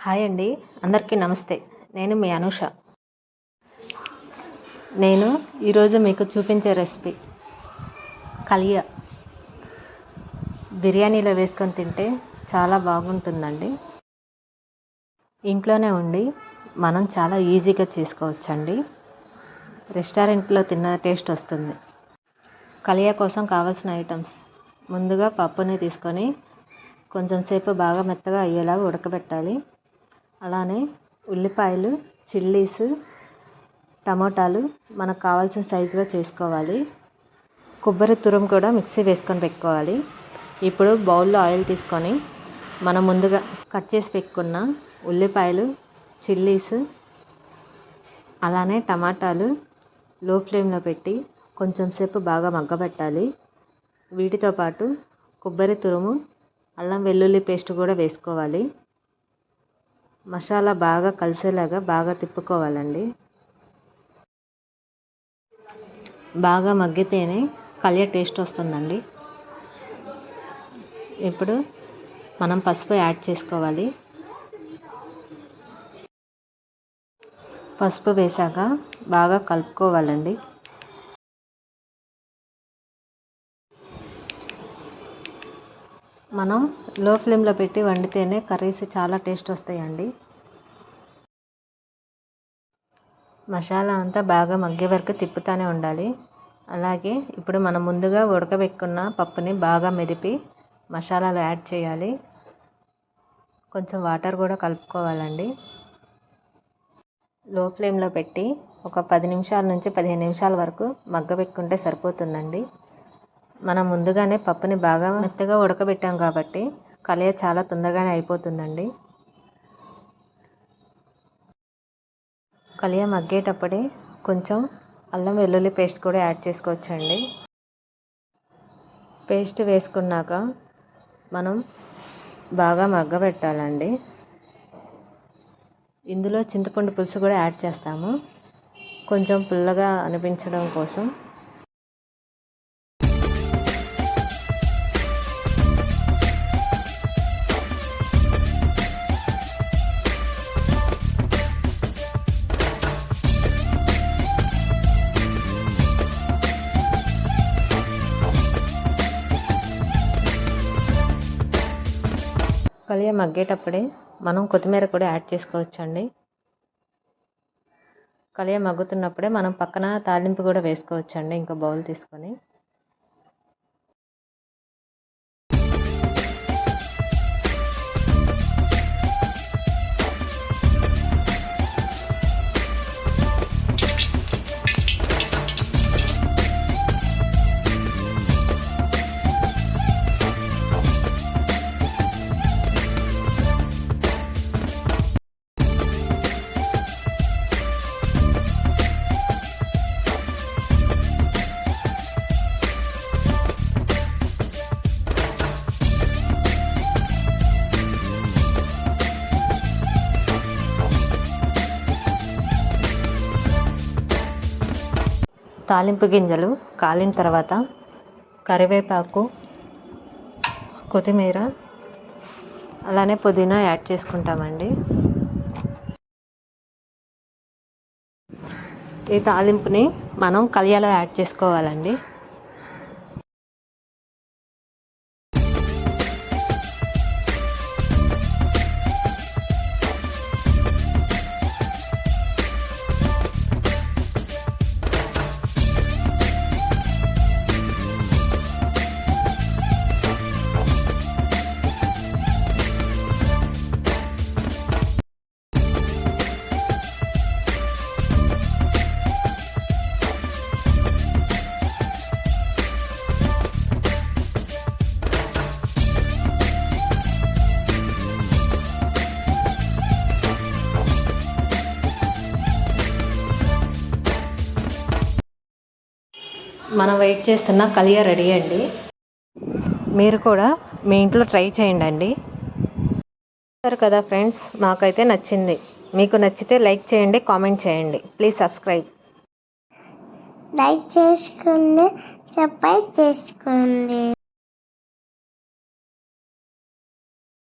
Hi అండి, అందరికీ నమస్తే. నేను మీ అనూష. నేను ఈరోజు మీకు చూపించే రెసిపీ కలియ. బిర్యానీలో వేసుకొని తింటే చాలా బాగుంటుందండి. ఇంట్లోనే ఉండి మనం చాలా ఈజీగా చేసుకోవచ్చండి. రెస్టారెంట్లో తిన్న టేస్ట్ వస్తుంది. కలియ కోసం కావాల్సిన ఐటమ్స్: ముందుగా పప్పుని తీసుకొని కొంచెం సేపు బాగా మెత్తగా అయ్యేలాగా ఉడకబెట్టాలి. అలానే ఉల్లిపాయలు, చిల్లీస్, టమోటాలు మనకు కావాల్సిన సైజులో చేసుకోవాలి. కొబ్బరి తురుము కూడా మిక్సీ వేసుకొని పెట్టుకోవాలి. ఇప్పుడు బౌల్లో ఆయిల్ తీసుకొని మనం ముందుగా కట్ చేసి పెట్టుకున్న ఉల్లిపాయలు, చిల్లీస్, అలానే టమాటాలు లో ఫ్లేమ్లో పెట్టి కొంచెం సేపు బాగా మగ్గబెట్టాలి. వీటితో పాటు కొబ్బరి తురుము, అల్లం వెల్లుల్లి పేస్ట్ కూడా వేసుకోవాలి. మసాలా బాగా కలిసేలాగా బాగా తిప్పుకోవాలండి. బాగా మగ్గితేనే కలియ టేస్ట్ వస్తుందండి. ఇప్పుడు మనం పసుపు యాడ్ చేసుకోవాలి. పసుపు వేసాక బాగా కలుపుకోవాలండి. మనం లో ఫ్లేమ్లో పెట్టి వండితేనే కర్రీస్ చాలా టేస్ట్ వస్తాయండి. మసాలా అంతా బాగా మగ్గే వరకు తిప్పుతూనే ఉండాలి. అలాగే ఇప్పుడు మనం ముందుగా ఉడకబెట్టుకున్న పప్పుని బాగా మెదిపి మసాలాలు యాడ్ చేయాలి. కొంచెం వాటర్ కూడా కలుపుకోవాలండి. లో ఫ్లేమ్లో పెట్టి ఒక 10 నిమిషాల నుంచి 15 నిమిషాల వరకు మగ్గబెట్టుకుంటే సరిపోతుందండి. మనం ముందుగానే పప్పుని బాగా మెత్తగా ఉడకబెట్టాం కాబట్టి కలియ చాలా తొందరగానే అయిపోతుందండి. కలియ మగ్గేటప్పుడే కొంచెం అల్లం వెల్లుల్లి పేస్ట్ కూడా యాడ్ చేసుకోవచ్చండి. పేస్ట్ వేసుకున్నాక మనం బాగా మగ్గబెట్టాలండి. ఇందులో చింతపండు పులుసు కూడా యాడ్ చేస్తాము, కొంచెం పుల్లగా అనిపించడం కోసం. కలియ మగ్గేటప్పుడే మనం కొత్తిమీర కూడా యాడ్ చేసుకోవచ్చండి. కలియ మగ్గుతున్నప్పుడే మనం పక్కన తాలింపు కూడా వేసుకోవచ్చండి. ఇంకా బౌల్ తీసుకొని తాలింపు గింజలు కాలిన తర్వాత కరివేపాకు, కొత్తిమీర, అలానే పుదీనా యాడ్ చేసుకుంటామండి. ఈ తాలింపుని మనం కలియలో యాడ్ చేసుకోవాలండి. మనం వెయిట్ చేస్తున్న కలియ రెడీ అండి. మీరు కూడా మీ ఇంట్లో ట్రై చేయండి. సరే కదా ఫ్రెండ్స్, మాకైతే నచ్చింది. మీకు నచ్చితే లైక్ చేయండి, కామెంట్ చేయండి. Please subscribe. లైక్ చేసుకోండి, సబ్స్క్రైబ్ చేసుకోండి.